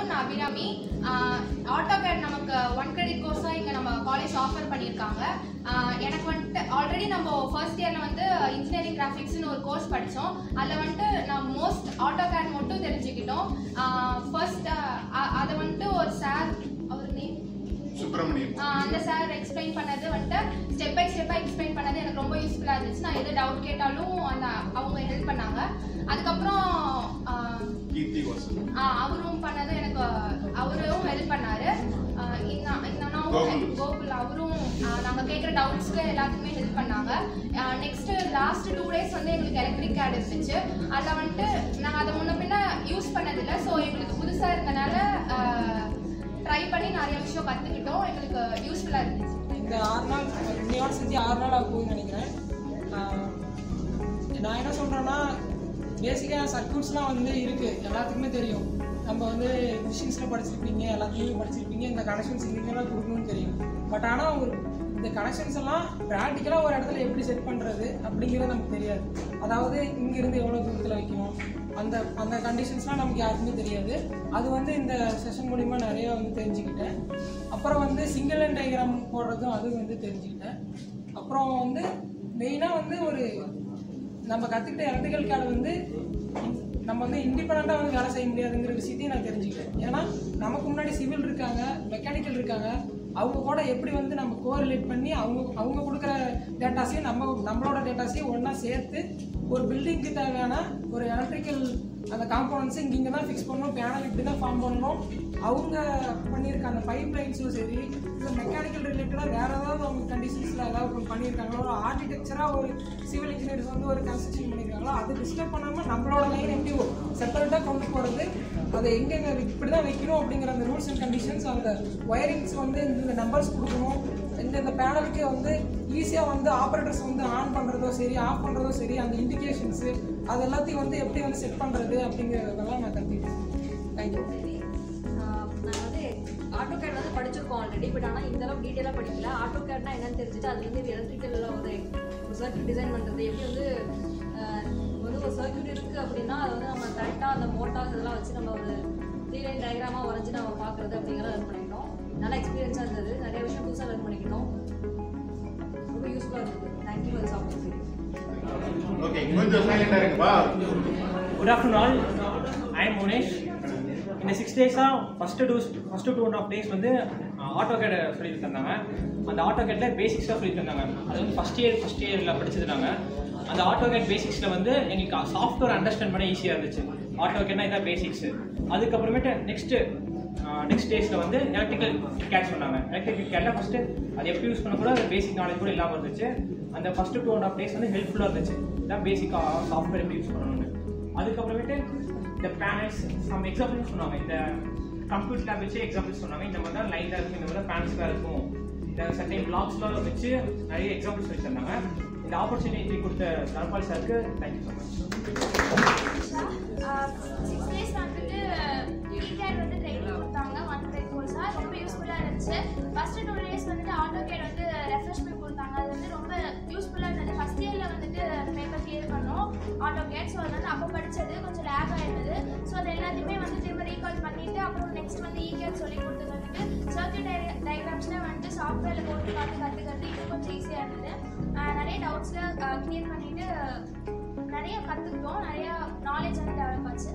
வணக்கம், நான் அபிராமி. ஆட்டோகேட் நமக்கு 1 கிரெடிட் கோர்ஸாக இங்கே நம்ம காலேஜ் ஆஃபர் பண்ணியிருக்காங்க. எனக்கு வந்துட்டு ஆல்ரெடி நம்ம ஃபர்ஸ்ட் இயரில் வந்து இன்ஜினியரிங் கிராஃபிக்ஸ்னு ஒரு கோர்ஸ் படித்தோம். அதில் வந்துட்டு நான் மோஸ்ட் ஆட்டோகேட் மட்டும் தெரிஞ்சுக்கிட்டோம். ஃபர்ஸ்ட் அதை வந்துட்டு ஒரு சார், அவர் நேம் சுப்ரமணியம், அந்த சார் எக்ஸ்பிளைன் பண்ணது வந்துட்டு ஸ்டெப் பை ஸ்டெப்பாக எக்ஸ்பிளைன் பண்ணது எனக்கு ரொம்ப யூஸ்ஃபுல்லாக இருந்துச்சு. நான் எது டவுட் கேட்டாலும் அவங்க ஹெல்ப் பண்ணாங்க. அதுக்கப்புறம் அவரும் பண்ணது எனக்கு அவரும் ஹெல்ப் பண்ணாரு. கோகுல் அவரும் நாங்கள் கேட்குற டவுட்ஸ்க்கு எல்லாத்துக்குமே ஹெல்ப் பண்ணாங்க. நெக்ஸ்ட் லாஸ்ட் 2 டேஸ் வந்து எங்களுக்கு எலக்ட்ரிக் கேட் இருந்துச்சு. அதில் வந்துட்டு நாங்கள் அதை முன்ன பின்ன யூஸ் பண்ணதில்லை. ஸோ எங்களுக்கு புதுசாக இருந்தனால ட்ரை பண்ணி நிறைய விஷயம் கற்றுக்கிட்டோம். எங்களுக்கு யூஸ்ஃபுல்லாக இருந்துச்சு. இந்த 6 நாள் இன்னையோட செஞ்சு 6 நாள் ஆகும்னு நினைக்கிறேன். நான் என்ன சொல்கிறேன்னா, பேசிக்காக சர்க்யூட்ஸ்லாம் வந்து இருக்குது, எல்லாத்துக்குமே தெரியும். நம்ம வந்து மிஷின்ஸில் படிச்சிருப்பீங்க, எல்லாத்துலேயும் படிச்சிருப்பீங்க, இந்த கனெக்ஷன்ஸ் இங்கெல்லாம் கொடுக்கணும்னு தெரியும். பட் ஆனால் இந்த கனெக்ஷன்ஸ் எல்லாம் ப்ராக்டிக்கலாக ஒரு இடத்துல எப்படி செட் பண்ணுறது அப்படிங்கிறது நமக்கு தெரியாது. அதாவது இங்கேருந்து எவ்வளோ தூரத்தில் வைக்கணும், அந்த கண்டிஷன்ஸ்லாம் நமக்கு யாருக்குமே தெரியாது. அது வந்து இந்த செஷன் மூலிமா நிறையா வந்து தெரிஞ்சுக்கிட்டேன். அப்புறம் வந்து சிங்கிள் லைன் டயக்ராம் போடுறதும் அதுவும் வந்து தெரிஞ்சுக்கிட்டேன். அப்புறம் வந்து மெயினாக வந்து நம்ம கற்றுக்கிட்ட எலக்ட்ரிக்கல் கேட் வந்து நம்ம வந்து இண்டிபெண்ட்டாக வந்து வேலை செய்ய முடியாதுங்கிற விஷயத்தையும் நான் தெரிஞ்சுக்கிட்டேன். ஏன்னா நமக்கு முன்னாடி சிவில் இருக்காங்க, மெக்கானிக்கல் இருக்காங்க. அவங்க கூட எப்படி வந்து நம்ம கோரிலேட் பண்ணி அவங்க கொடுக்குற டேட்டாஸையும் நம்மளோட டேட்டாஸையும் ஒன்றா சேர்த்து ஒரு பில்டிங்க்கு தேவையான ஒரு எலக்ட்ரிக்கல் அந்த காம்போனன்ட்ஸை இங்கே தான் ஃபிக்ஸ் பண்ணணும், பேனல் இப்படி தான் ஃபார்ம் பண்ணணும். அவங்க பண்ணியிருக்க அந்த பைப் லைன்ஸும் சரி, இல்லை மெக்கானிக்கல் ரிலேட்டடாக வேறு ஏதாவது அவங்க கண்டிஷன்ஸில் ஏதாவது பண்ணியிருக்காங்களோ, ஒரு ஆர்கிடெக்சராக ஒரு சிவில் இன்ஜினியர்ஸ் வந்து ஒரு கன்ஸ்ட்ரக்ஷன் பண்ணியிருக்காங்களோ, அது டிஸ்டர்ப் பண்ணாமல் நம்மளோட லைன் எப்படி செப்பரேட்டாக கொண்டு போகிறது, அதை எங்கெங்கே இப்படி தான் வைக்கணும் அப்படிங்கிற அந்த ரூல்ஸ் அண்ட் கண்டிஷன்ஸ், அந்த ஒயரிங்ஸ் வந்து இந்த நம்பர்ஸ் கொடுக்கணும். இந்த பேனலுக்கு வந்து ஈஸியாக வந்து ஆப்ரேட்டர்ஸ் வந்து ஆன் பண்ணுறதோ சரி, ஆஃப் பண்ணுறதோ சரி, அந்த இண்டிகேஷன்ஸு அது எல்லாத்தையும் வந்து எப்படி வந்து செட் பண்ணுறது அப்படிங்கிறதெல்லாம் நான் கற்றுக்கிட்டேன். தேங்க்யூ. நான் வந்து ஆட்டோகேட் வந்து படிச்சிருக்கோம் ஆல்ரெடி. பட் ஆனால் இந்தளவுக்கு டீட்டெயிலாக படிக்கல. ஆட்டோகேட்னா என்னன்னு தெரிஞ்சுட்டு அது வந்து எலக்ட்ரிக்கலில் ஒரு சர்க்யூட் டிசைன் பண்ணுறது, எப்படி வந்து ஒரு சர்க்யூட் இருக்குது அப்படின்னா அதை வந்து நம்ம கரெக்டாக அந்த மோட்டார்ஸ் இதெல்லாம் வச்சு நம்ம ஒரு 3 லைன் டயக்ராமாக வரைஞ்சி நம்ம பார்க்குறது அப்படிங்கிறத லேர்ன் பண்ணிக்கிட்டோம். நல்லா எக்ஸ்பீரியன்ஸாக இருந்தது. நிறைய விஷயம் புதுசாக லேர்ன் பண்ணிக்கிட்டோம். ரொம்ப யூஸ்ஃபுல்லாக இருந்தது. Thank you for this opportunity. Okay, கொஞ்சம் சைலண்டா இருங்கப்பா. Good afternoon all. I am Munesh. இந்த 6 days ஃபர்ஸ்ட் 2.5 days வந்து ஆட்டோகேட் சொல்லி தந்தாங்க. அந்த ஆட்டோகேட்ல பேசிக்ஸாக சொல்லி தந்தாங்க. அது வந்து ஃபர்ஸ்ட் இயரில் படிச்சது நாங்கள். அந்த ஆட்டோகேட் பேசிக்ஸில் வந்து எங்களுக்கு சாஃப்ட்வேர் அண்டர்ஸ்டாண்ட் பண்ண ஈஸியாக இருந்துச்சு. ஆட்டோகேட்னா இதான் பேசிக்ஸு. அதுக்கப்புறமேட்டு நெக்ஸ்ட் டேஸில் வந்து எலக்ட்ரிக்கல் கேட் சொன்னாங்க. எலக்ட்ரிக்கல் கேட்டில் ஃபஸ்ட்டு அது எப்படி யூஸ் பண்ண கூட அது பேசிக் நாலேஜ் கூட இல்லாமல் இருந்துச்சு. அந்த ஃபஸ்ட்டு 2.5 days வந்து ஹெல்ப்ஃபுல்லாக இருந்துச்சு. இதான் பேசிக்காக சாஃப்ட்வேர் எப்படி யூஸ் பண்ணணும்னு. அதுக்கப்புறமேட்டு இந்த பேனல்ஸ் சம் எக்ஸாம்பிள்ஸ் சொன்னாங்க. இந்த கம்ப்யூட்டர் லேப் வச்சு எக்ஸாம்பிள்ஸ் சொன்னாங்க. இந்த மாதிரி தான் லைட்டாக இருக்கும், இந்த மாதிரி தான் பேனல்ஸ்லாம் இருக்கும், இந்த சர்டைன் பிளாக்ஸ்லாம் வச்சு நிறைய எக்ஸாம்பிள்ஸ் வச்சு தந்தாங்க. இந்த ஆப்பர்ச்சுனிட்டி கொடுத்த தனபால் சாருக்கு தேங்க்யூ ஸோ மச். 6 days வந்துட்டு ஈகேட் வந்து ட்ரைனிங் கொடுத்தாங்க. 1 கிரெடிட் கோர்ஸாக ரொம்ப யூஸ்ஃபுல்லாக இருந்துச்சு. ஃபர்ஸ்ட் 2 days வந்துட்டு ஆட்டோகேட் வந்து ரெஃப்ரெஷ்மெண்ட் கொடுத்தாங்க. அது வந்து ரொம்ப யூஸ்ஃபுல்லாக இருந்தது. ஃபர்ஸ்ட் இயரில் வந்துட்டு பேப்பர் கிளியர் பண்ணோம் ஆட்டோகேட். ஸோ அதனால் அப்போ படித்தது கொஞ்சம் லேக் ஆகிருந்தது. ஸோ அது எல்லாத்தையுமே வந்து திரும்ப ரீகால் பண்ணிவிட்டு அப்புறம் நெக்ஸ்ட் வந்து ஈகேட் சொல்லி கொடுத்தது வந்துட்டு சர்க்யூட் டயக்ராம்ஸ்லாம் வந்துட்டு சாஃப்ட்வேரில் போட்டு கற்றுக்கிறது இது கொஞ்சம் ஈஸியாக இருந்தது. நிறைய டவுட்ஸ்லாம் கிளியர் பண்ணிவிட்டு நிறைய கற்றுக்கிட்டோம். நிறையா நாலேஜ் வந்து டெவலப் ஆச்சு.